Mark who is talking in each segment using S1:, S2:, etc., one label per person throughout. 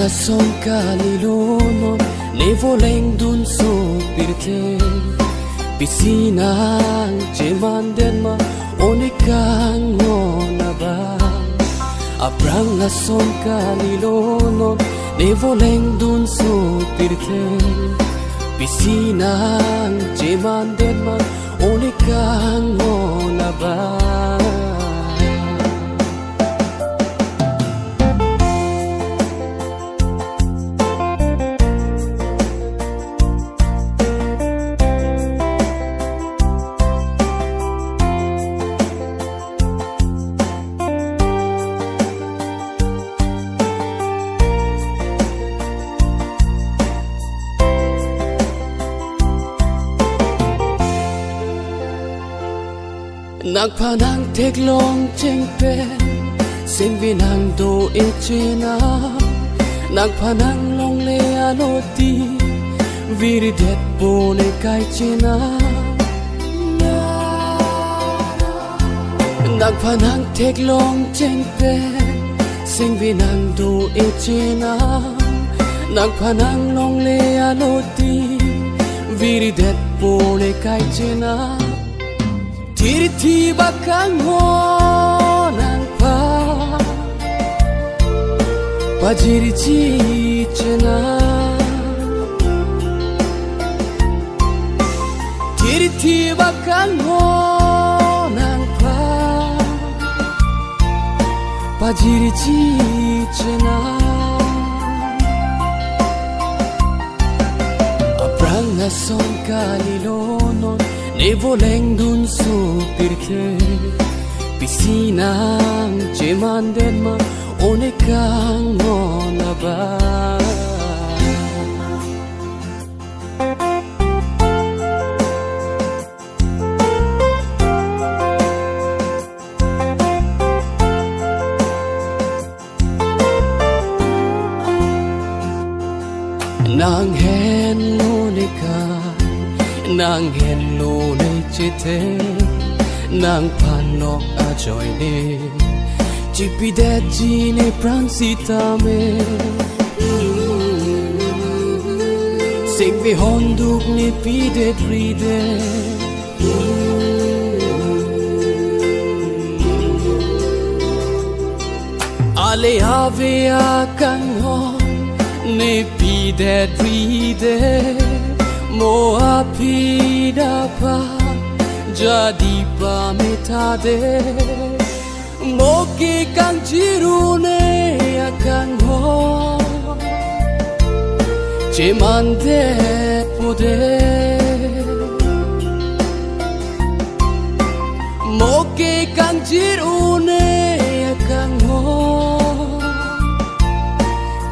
S1: Apranga son kalilonon ne voleng dun so pirte Pisinang cemanden ma onikang onaba Apranga son kalilonon ne voleng dun so pirte Pisinang cemanden ma onikang onaba Nang panang tek long cheng pen Sen vi nang do e chena Nang panang long le aloti Viri det bone kai chena Nang panang tek long cheng pen Sen vi nang do e chena Nang panang long le aloti Viri det bone kai chena Tiriti bakang ho nang pa Pajiri chi chena Tiriti bakang ho nang pa Pajiri chi chena Aprang na son kalilonon Ne voleng dun so pirte Pisinang cemanden ma onekang onaba Nang hen oneka Nang hen lo le chete Nang panok a joy ne Chipi de jine pransita me Sing vi honduk ni pide ride Ale ave a kangon ne pide ride Mo apida pa jadi pa metade Mo ki kang jirune akan ho Cemande pode Mo ki kang jirune akan ho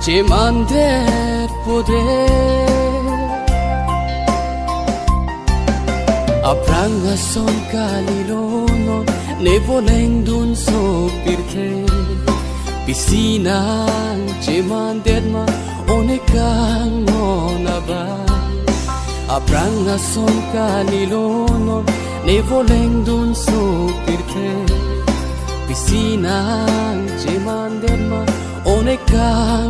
S1: Cemande pode Apranga son kalilonon Ne voleng dun so pirte Pisinang cemanden ma onekang onaba Apranga son kalilonon Ne voleng dun so pirte Pisinang cemanden ma onekang